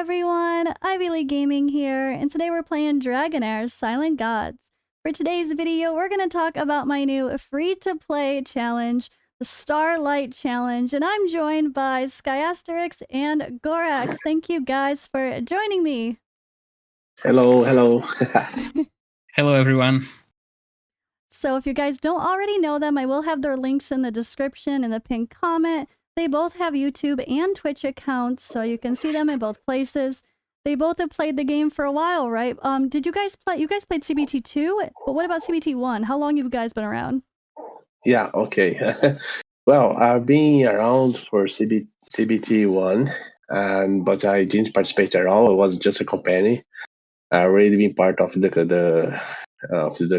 everyone, Ivy League Gaming here, and today we're playing Dragonheir Silent Gods. For today's video, we're going to talk about my new free-to-play challenge, the Starlight Challenge, and I'm joined by Skyasterix and Gorax. Thank you guys for joining me. Hello, hello. Hello, everyone. So if you guys don't already know them, I will have their links in the description and the pinned comment. They both have YouTube and Twitch accounts, so you can see them in both places. They both have played the game for a while, right? Did you guys play? You guys played CBT 2, but what about CBT 1? How long have you guys been around? Yeah, okay. Well, I've been around for CBT 1, but I didn't participate at all. I was just a companion. I already been part of the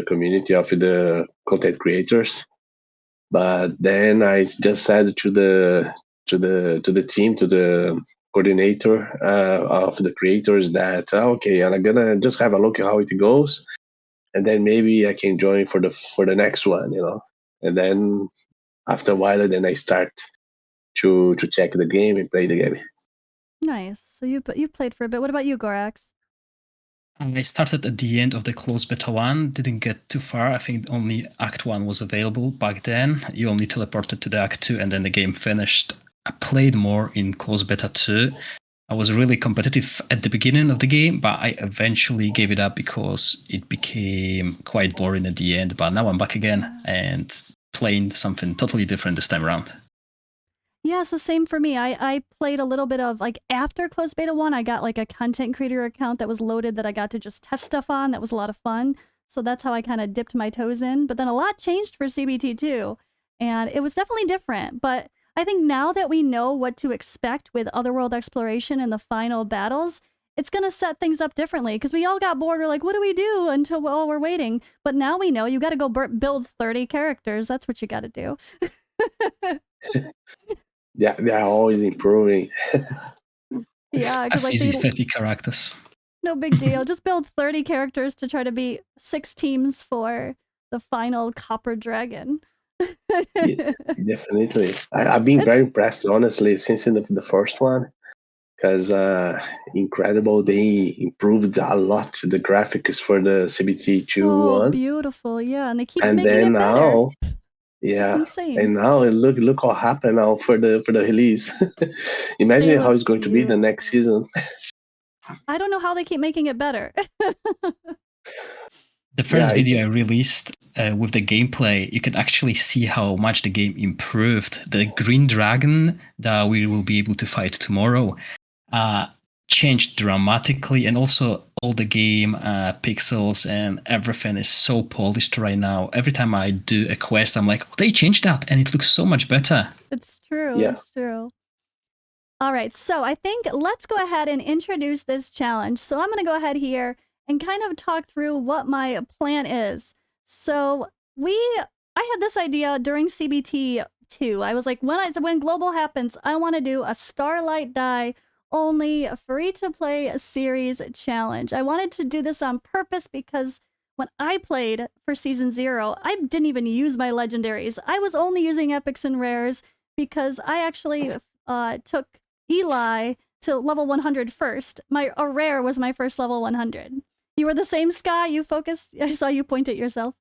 community of the content creators. But then I just said to the team, to the coordinator of the creators that okay, I'm gonna just have a look at how it goes, and then maybe I can join for the next one, And then after a while, then I start to check the game and play the game. Nice. So you played for a bit. What about you, Gorax? I started at the end of the closed beta 1, didn't get too far. I think only Act 1 was available back then. You only teleported to the Act 2 and then the game finished. I played more in closed beta 2. I was really competitive at the beginning of the game, but I eventually gave it up because it became quite boring at the end. But now I'm back again and playing something totally different this time around. Yeah, so same for me. I played a little bit of, like, after closed beta 1, I got, like, a content creator account that was loaded that I got to just test stuff on. That was a lot of fun. So that's how I kind of dipped my toes in. But then a lot changed for CBT 2, and it was definitely different. But I think now that we know what to expect with Otherworld exploration and the final battles, it's going to set things up differently, because we all got bored. We're like, what do we do until we're waiting? But now we know you got to go build 30 characters. That's what you got to do. Yeah, they are always improving. Yeah, That's like easy 50 characters. No big deal. Just build 30 characters to try to beat 6 teams for the final Copper Dragon. Yeah, definitely. I've been very impressed, honestly, since in the first one. Because incredible, they improved a lot the graphics for the CBT 2 so one. beautiful, yeah, and they keep and making then it better. Yeah, it's insane. And now look what happened now for the release. Imagine how it's going to be the next season. I don't know how they keep making it better. The first video I released with the gameplay, you can actually see how much the game improved. The green dragon that we will be able to fight tomorrow changed dramatically, and also all the game pixels and everything is so polished right now. Every time I do a quest, I'm like, oh, they changed that and it looks so much better. It's true. Yeah. It's true. All right, so I think let's go ahead and introduce this challenge. So I'm going to go ahead here and kind of talk through what my plan is. So I had this idea during CBT 2. I was like, when global happens, I want to do a Starlight Die only free-to-play series challenge. I wanted to do this on purpose because when I played for Season 0, I didn't even use my legendaries. I was only using epics and rares because I actually took Eli to level 100 first. A rare was my first level 100. You were the same, Sky? You focused? I saw you point at yourself.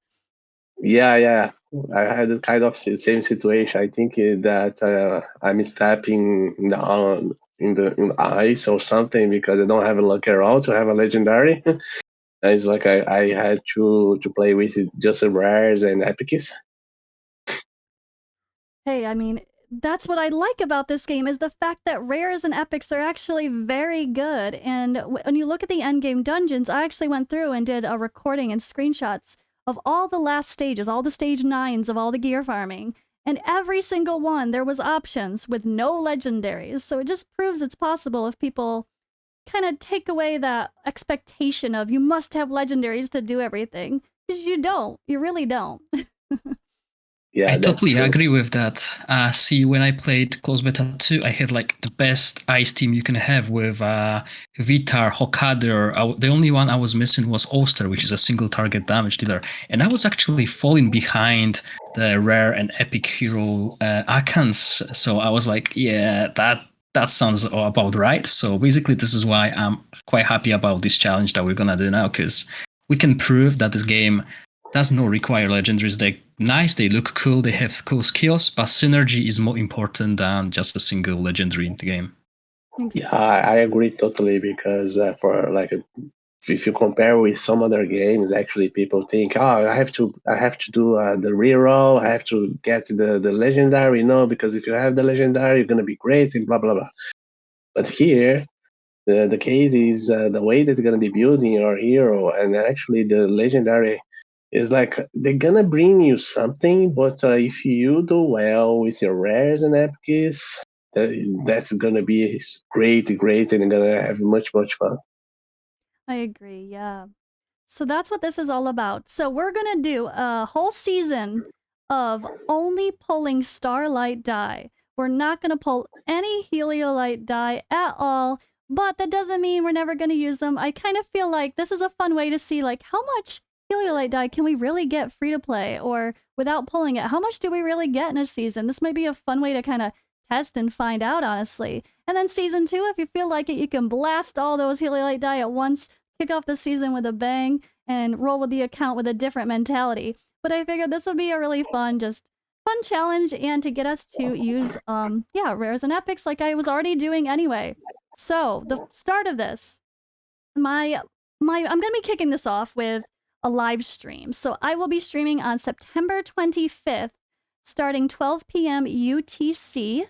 Yeah. I had a kind of same situation. I think that I'm stepping down in the ice or something because I don't have a luck at all to have a legendary. It's like I had to play with just rares and epics. Hey, I mean, that's what I like about this game, is the fact that rares and epics are actually very good. And when you look at the endgame dungeons, I actually went through and did a recording and screenshots of all the last stages, all the stage 9s of all the gear farming. And every single one, there was options with no legendaries. So it just proves it's possible if people kind of take away that expectation of you must have legendaries to do everything. Because you don't. You really don't. Yeah, I totally agree with that. See, when I played Close Beta 2, I had like the best ice team you can have with Vitar, Hokader. The only one I was missing was Oster, which is a single target damage dealer. And I was actually falling behind the rare and epic hero Akans. So I was like, yeah, that that sounds about right. So basically, this is why I'm quite happy about this challenge that we're gonna do now, because we can prove that this game does not require legendaries. They're nice, they look cool, they have cool skills, but synergy is more important than just a single legendary in the game. Yeah, I agree totally because for like if you compare with some other games, actually people think, oh, I have to do the reroll, I have to get the legendary, because if you have the legendary, you're gonna be great and blah blah blah. But here, the case is the way that they're gonna be building your hero, and actually the legendary is like they're gonna bring you something, but if you do well with your rares and epics, that's gonna be great, and you're gonna have much fun. I agree, yeah. So that's what this is all about. So we're gonna do a whole season of only pulling Starlight die. We're not gonna pull any Heliolite die at all, but that doesn't mean we're never gonna use them. I kind of feel like this is a fun way to see like how much Heliolite die can we really get free to play or without pulling it. How much do we really get in a season? This might be a fun way to kind of test and find out, honestly. And then season 2, if you feel like it, you can blast all those Heliolite die at once, kick off the season with a bang, and roll with the account with a different mentality. But I figured this would be a really fun challenge and to get us to use rares and epics like I was already doing anyway. So the start of this, I'm gonna be kicking this off with a live stream. So I will be streaming on September 25th, starting 12 p.m. UTC,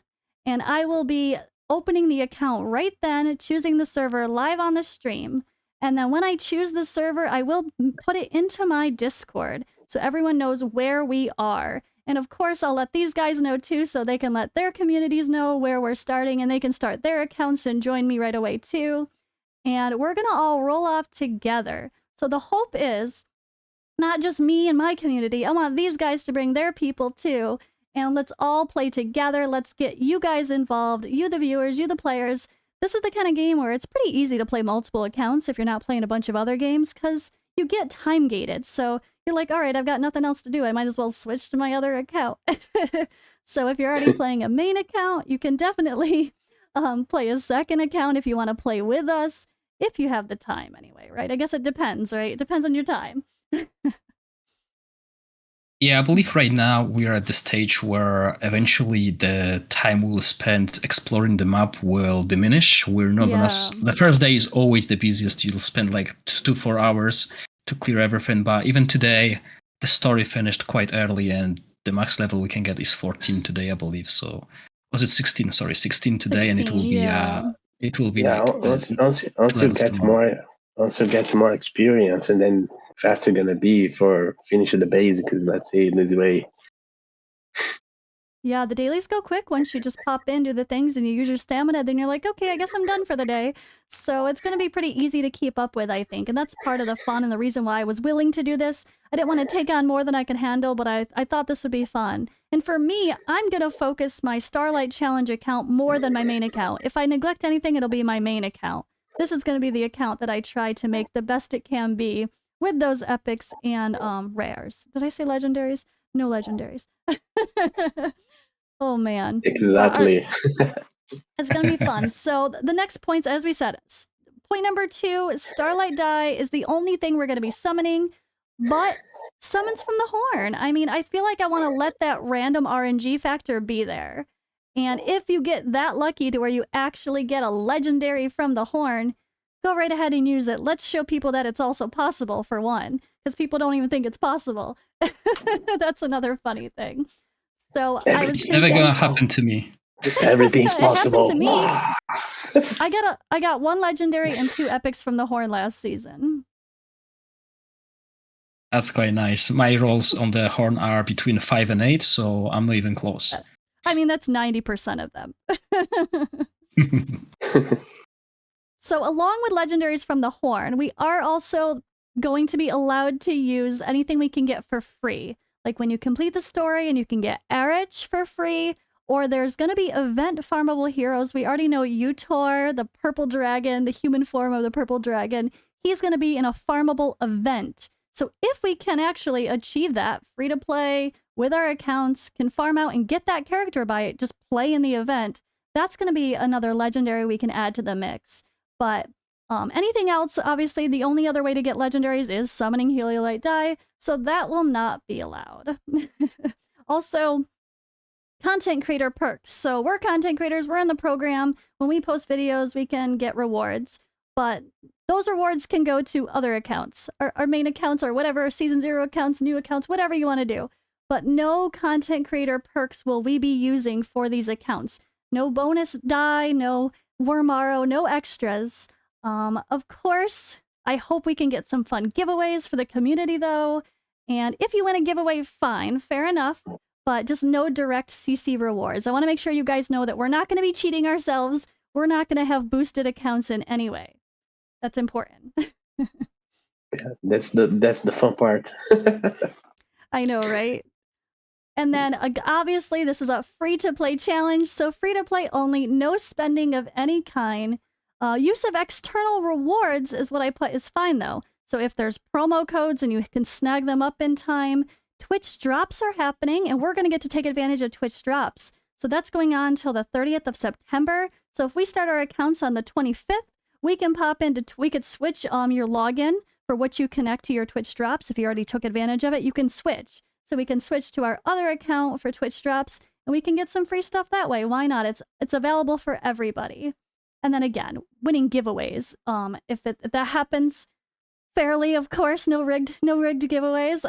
and I will be opening the account right then, choosing the server live on the stream. And then when I choose the server, I will put it into my Discord so everyone knows where we are. And of course, I'll let these guys know too so they can let their communities know where we're starting and they can start their accounts and join me right away too. And we're going to all roll off together. So the hope is not just me and my community. I want these guys to bring their people too. And let's all play together. Let's get you guys involved, you the viewers, you the players. This is the kind of game where it's pretty easy to play multiple accounts if you're not playing a bunch of other games because you get time gated. So you're like, all right, I've got nothing else to do. I might as well switch to my other account. So if you're already playing a main account, you can definitely play a second account if you want to play with us, if you have the time anyway, right? I guess it depends, right? It depends on your time. Yeah, I believe right now we are at the stage where eventually the time we'll spend exploring the map will diminish. We're not gonna. The first day is always the busiest. You'll spend like 2 to 4 hours to clear everything. But even today, the story finished quite early, and the max level we can get is 14 today, I believe. So was it 16? Sorry, 16 today, 16, and it will be it will be once you get more experience, and then faster gonna be for finishing the basics, let's say this way. Yeah, the dailies go quick once you just pop in, do the things, and you use your stamina, then you're like, okay, I guess I'm done for the day. So it's going to be pretty easy to keep up with, I think. And that's part of the fun and the reason why I was willing to do this. I didn't want to take on more than I could handle, but I thought this would be fun. And for me, I'm going to focus my Starlight Challenge account more than my main account. If I neglect anything, it'll be my main account. This is going to be the account that I try to make the best it can be with those epics and rares. Did I say legendaries? No legendaries. Oh, man. Exactly. It's going to be fun. So the next points, as we said, point number 2, Starlight Die is the only thing we're going to be summoning, but summons from the horn. I mean, I feel like I want to let that random RNG factor be there. And if you get that lucky to where you actually get a legendary from the horn, go right ahead and use it. Let's show people that it's also possible, for one, because people don't even think it's possible. That's another funny thing. So it's never gonna happen to me. Everything's possible. It happened to me. I got 1 legendary and 2 epics from the horn last season. That's quite nice. My rolls on the horn are between 5 and 8, so I'm not even close. I mean, that's 90% of them. So along with legendaries from the horn, we are also going to be allowed to use anything we can get for free. Like when you complete the story and you can get Erich for free, or there's going to be event farmable heroes. We already know Utor, the purple dragon, the human form of the purple dragon. He's going to be in a farmable event. So if we can actually achieve that free to play with our accounts, can farm out and get that character by just play in the event, that's going to be another legendary we can add to the mix. But anything else, obviously, the only other way to get legendaries is summoning Heliolite die, so that will not be allowed. Also, content creator perks. So we're content creators, we're in the program. When we post videos, we can get rewards, but those rewards can go to other accounts, our main accounts or whatever, Season 0 accounts, new accounts, whatever you want to do. But no content creator perks will we be using for these accounts. No bonus die, no Wormaro, no extras. Of course, I hope we can get some fun giveaways for the community though. And if you win a giveaway, fine, fair enough, but just no direct CC rewards. I want to make sure you guys know that we're not going to be cheating ourselves. We're not going to have boosted accounts in any way. That's important. Yeah, that's the fun part. I know, right? And then obviously this is a free-to-play challenge, so free-to-play only, no spending of any kind. Use of external rewards is what I put is fine though. So if there's promo codes and you can snag them up in time, Twitch drops are happening and we're going to get to take advantage of Twitch drops. So that's going on till the 30th of September. So if we start our accounts on the 25th, we can pop into, we could switch your login for what you connect to your Twitch drops. If you already took advantage of it, you can switch. So we can switch to our other account for Twitch drops and we can get some free stuff that way. Why not? It's available for everybody. And then again, winning giveaways. If that happens fairly, of course, no rigged giveaways.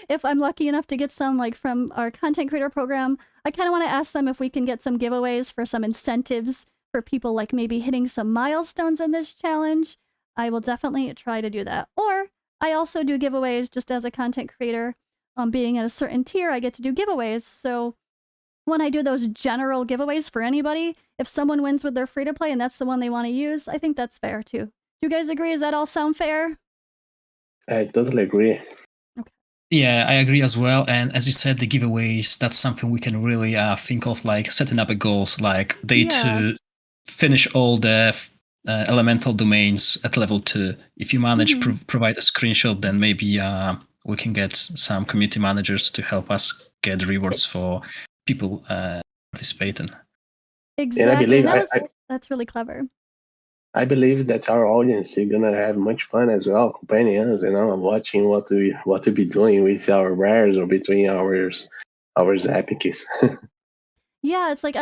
If I'm lucky enough to get some like from our content creator program, I kind of want to ask them if we can get some giveaways for some incentives for people like maybe hitting some milestones in this challenge. I will definitely try to do that. Or I also do giveaways just as a content creator. Being at a certain tier, I get to do giveaways. So when I do those general giveaways for anybody, if someone wins with their free-to-play and that's the one they want to use, I think that's fair too. Do you guys agree? Does that all sound fair? I totally agree. Okay. Yeah, I agree as well. And as you said, the giveaways, that's something we can really think of, like setting up a goals, like day 2, finish all the elemental domains at level 2. If you manage to provide a screenshot, then maybe we can get some community managers to help us get rewards for people participating. Exactly. And that's really clever. I believe that our audience is gonna have much fun as well, accompanying us, watching what we be doing with our rares or between our epics. Yeah, it's like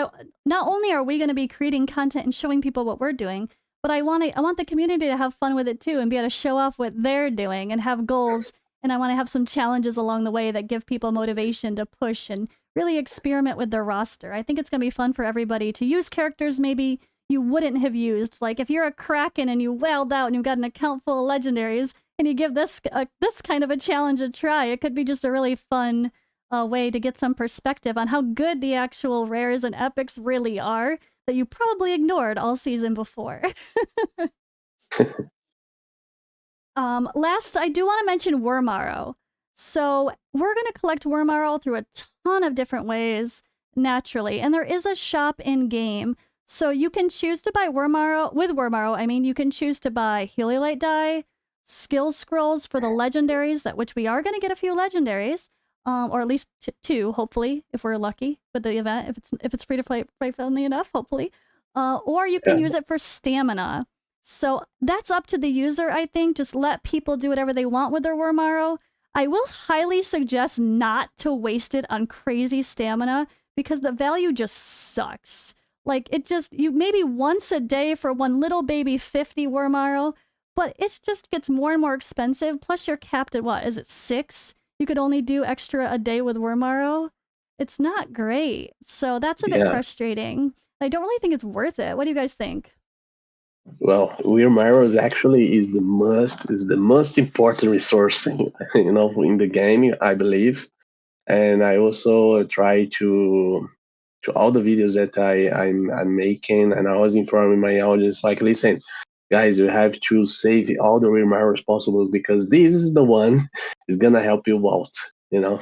not only are we going to be creating content and showing people what we're doing, but I want the community to have fun with it too and be able to show off what they're doing and have goals. And I want to have some challenges along the way that give people motivation to push and really experiment with their roster. I think it's going to be fun for everybody to use characters maybe you wouldn't have used. Like if you're a Kraken and you wailed out and you've got an account full of legendaries and you give this kind of a challenge a try, it could be just a really fun way to get some perspective on how good the actual rares and epics really are that you probably ignored all season before. Last, I do want to mention Wormaro. So we're going to collect Wormaro through a ton of different ways, naturally. And there is a shop in-game. So you can choose to buy Wormaro. With Wormaro, I mean, you can choose to buy Heliolite die, skill scrolls for the legendaries, which we are going to get a few legendaries. Or at least 2, hopefully, if we're lucky with the event. If it's free to play friendly enough, hopefully. Or you can use it for stamina. So that's up to the user, I think. Just let people do whatever they want with their Wormaro. I will highly suggest not to waste it on crazy stamina because the value just sucks. Like you maybe once a day for one little baby 50 Wormaro, but it just gets more and more expensive. Plus you're capped at what? Is it 6? You could only do extra a day with Wormaro. It's not great. So that's a bit frustrating. I don't really think it's worth it. What do you guys think? Well, Wormaro is the most important resource in the game, I believe. And I also try to all the videos that I'm making, and I was informing my audience, like, listen, guys, you have to save all the Wormaros possible because this is the one is gonna help you out, Yeah.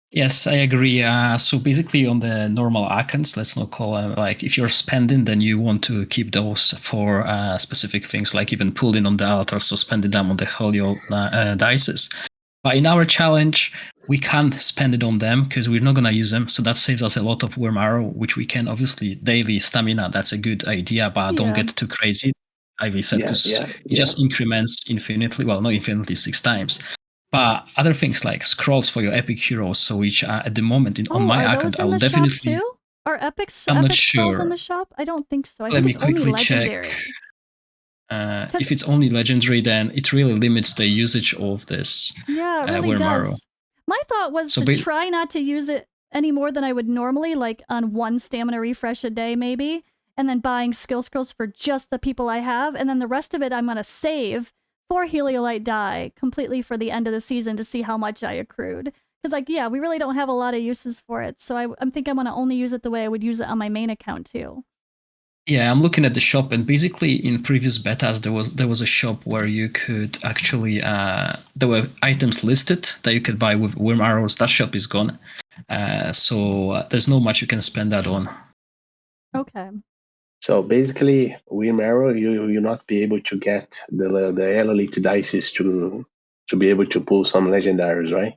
Yes, I agree. So basically on the normal accounts, let's not call them, like if you're spending, then you want to keep those for specific things, like even pulling on the altars or spending them on the Holy Dices. But in our challenge, we can't spend it on them because we're not going to use them. So that saves us a lot of worm arrow, which we can obviously daily stamina. That's a good idea, but don't get too crazy. Ivy said, because it just increments infinitely. Well, not infinitely, 6 times. But other things like scrolls for your epic heroes, so which are at the moment on my account, I will definitely. Shop too? Are epics? I'm epic not sure. Scrolls in the shop? I don't think so. I Let think me it's only quickly legendary. check. If it's only legendary, then it really limits the usage of this. Yeah, it really does. My thought was to try not to use it any more than I would normally, like on 1 stamina refresh a day maybe, and then buying skill scrolls for just the people I have, and then the rest of it I'm going to save for Heliolite die completely for the end of the season to see how much I accrued. Because, like, yeah, we really don't have a lot of uses for it, so I think I'm going to only use it the way I would use it on my main account too. Yeah, I'm looking at the shop, and basically in previous betas there was a shop where you could actually there were items listed that you could buy with worm arrows. That shop is gone, so there's not much you can spend that on. Okay. So basically, worm arrow, you'll not be able to get the elite dices to be able to pull some legendaries, right?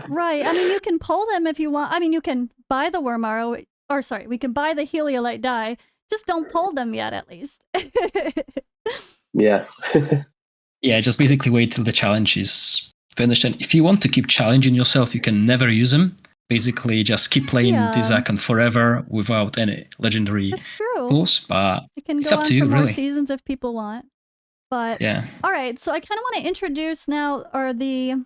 Right. I mean, you can pull them if you want. I mean, you can buy the worm arrow, or sorry, we can buy the Heliolite die. Just don't pull them yet, at least. Yeah. Yeah, just basically wait till the challenge is finished. And if you want to keep challenging yourself, you can never use them. Basically, just keep playing this icon forever without any legendary pulls. But it can it's go up on to you, for more really. seasons if people want. But yeah. All right, so I kind of want to introduce now, or the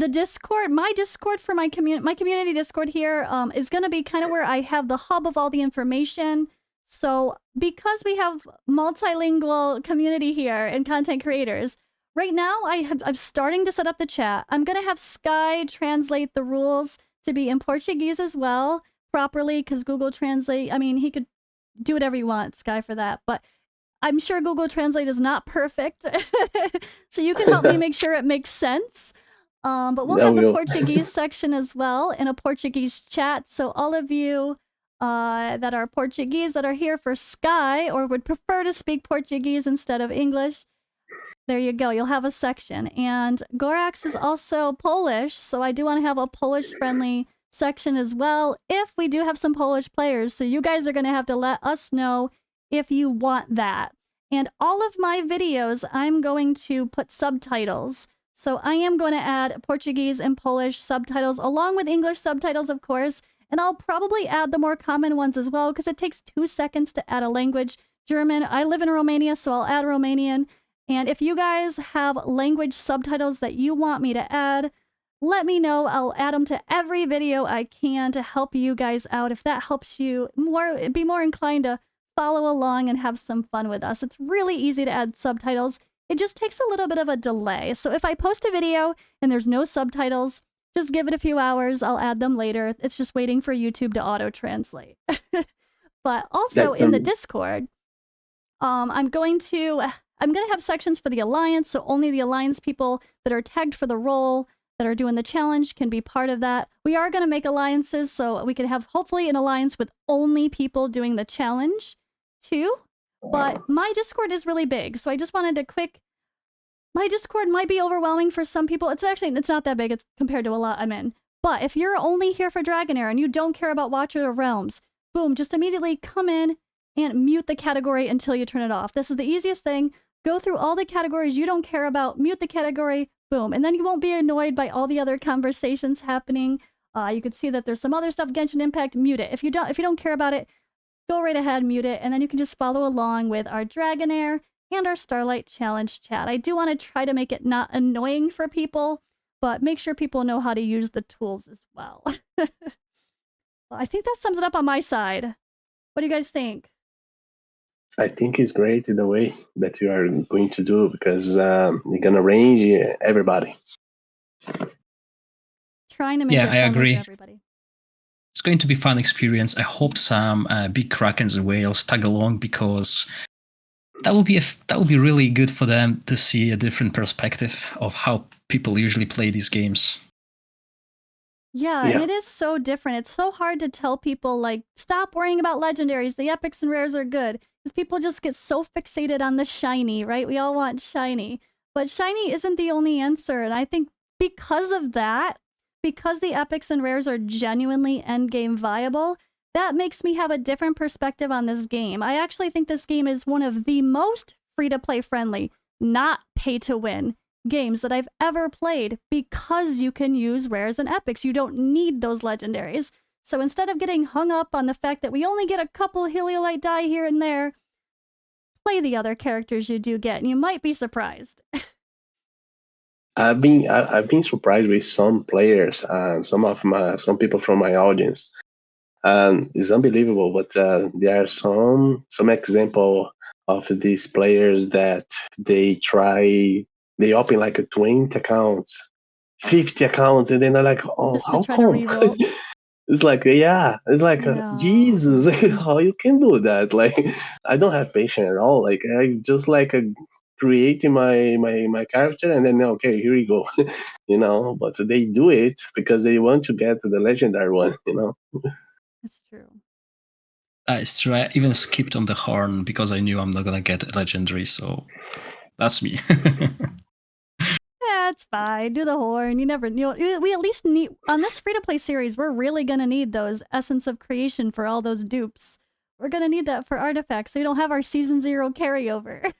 Discord. My Discord for my community Discord here is going to be kind of where I have the hub of all the information. So because we have multilingual community here and content creators, right now I'm starting to set up the chat. I'm going to have Sky translate the rules to be in Portuguese as well, properly, because Google Translate, I mean, he could do whatever you want, Sky, for that, but I'm sure Google Translate is not perfect. So you can help me make sure it makes sense. But we'll have the Portuguese section as well in a Portuguese chat. So all of you that are Portuguese that are here for Sky or would prefer to speak Portuguese instead of English, there you go. You'll have a section. And Gorax is also Polish, so I do want to have a Polish-friendly section as well if we do have some Polish players. So you guys are going to have to let us know if you want that. And all of my videos, I'm going to put subtitles. So I am going to add Portuguese and Polish subtitles along with English subtitles, of course. And I'll probably add the more common ones as well because it takes 2 seconds to add a language. German, I live in Romania, so I'll add Romanian. And if you guys have language subtitles that you want me to add, let me know. I'll add them to every video I can to help you guys out. If that helps you be more inclined to follow along and have some fun with us. It's really easy to add subtitles. It just takes a little bit of a delay. So if I post a video and there's no subtitles, just give it a few hours. I'll add them later. It's just waiting for YouTube to auto-translate. But also in the Discord, I'm going to have sections for the Alliance, so only the Alliance people that are tagged for the role that are doing the challenge can be part of that. We are going to make alliances, so we can have hopefully an alliance with only people doing the challenge too. But my Discord is really big, so I just wanted to my Discord might be overwhelming for some people. It's not that big. It's compared to a lot I'm in. But if you're only here for Dragonheir and you don't care about Watcher of Realms, boom, just immediately come in and mute the category until you turn it off. This is the easiest thing. Go through all the categories you don't care about, mute the category, boom. And then you won't be annoyed by all the other conversations happening. You can see that there's some other stuff, Genshin Impact, mute it. If you don't care about it, go right ahead, mute it, and then you can just follow along with our Dragonheir and our Starlight Challenge chat. I do want to try to make it not annoying for people, but make sure people know how to use the tools as well. Well, I think that sums it up on my side. What do you guys think? I think it's great in the way that you are going to do because you're going to range everybody. Trying to make it fun for everybody. It's going to be a fun experience. I hope some big krakens and whales tag along because that will be really good for them to see a different perspective of how people usually play these games. Yeah, and it is so different. It's so hard to tell people, like, stop worrying about legendaries. The epics and rares are good. Because people just get so fixated on the shiny, right? We all want shiny. But shiny isn't the only answer. And I think because of that, because the epics and rares are genuinely endgame viable, that makes me have a different perspective on this game. I actually think this game is one of the most free-to-play friendly, not pay-to-win games that I've ever played, because you can use rares and epics. You don't need those legendaries. So instead of getting hung up on the fact that we only get a couple Heliolite die here and there, play the other characters you do get, and you might be surprised. I've been surprised with some players, some people from my audience. It's unbelievable, but there are some example of these players that they open like a 20 accounts, 50 accounts, and then they're like, oh, Just to how try to come? reroll. It's like, yeah, it's like, No. Jesus, how you can do that? Like, I don't have patience at all. Like, I just like creating my character, and then okay, here we go, you know. But they do it because they want to get the legendary one, you know. It's true. It's true. I even skipped on the horn because I knew I'm not gonna get a legendary, so that's me. Yeah, it's fine. Do the horn. We at least need, on this free-to-play series, we're really gonna need those Essence of Creation for all those dupes. We're gonna need that for artifacts, so we don't have our Season 0 carryover.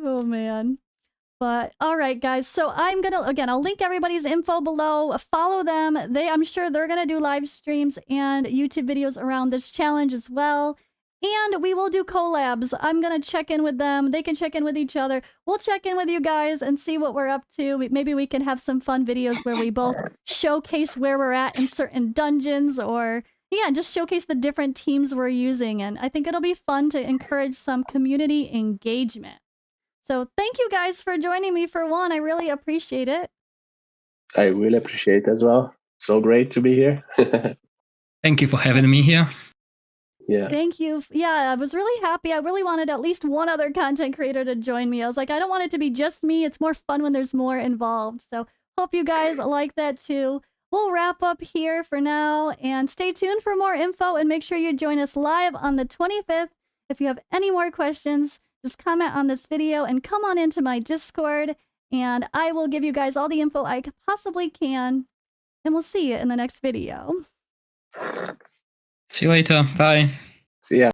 Oh, man. But all right, guys. So I'll link everybody's info below. Follow them. I'm sure they're gonna do live streams and YouTube videos around this challenge as well. And we will do collabs. I'm gonna check in with them. They can check in with each other. We'll check in with you guys and see what we're up to. Maybe we can have some fun videos where we both showcase where we're at in certain dungeons, or yeah, just showcase the different teams we're using. And I think it'll be fun to encourage some community engagement. So thank you guys for joining me for one. I really appreciate it. I really appreciate it as well. So great to be here. Thank you for having me here. Yeah. Thank you. Yeah, I was really happy. I really wanted at least one other content creator to join me. I was like, I don't want it to be just me. It's more fun when there's more involved. So hope you guys like that too. We'll wrap up here for now, and stay tuned for more info, and make sure you join us live on the 25th. If you have any more questions, just comment on this video and come on into my Discord, and I will give you guys all the info I possibly can. And we'll see you in the next video. See you later. Bye. See ya.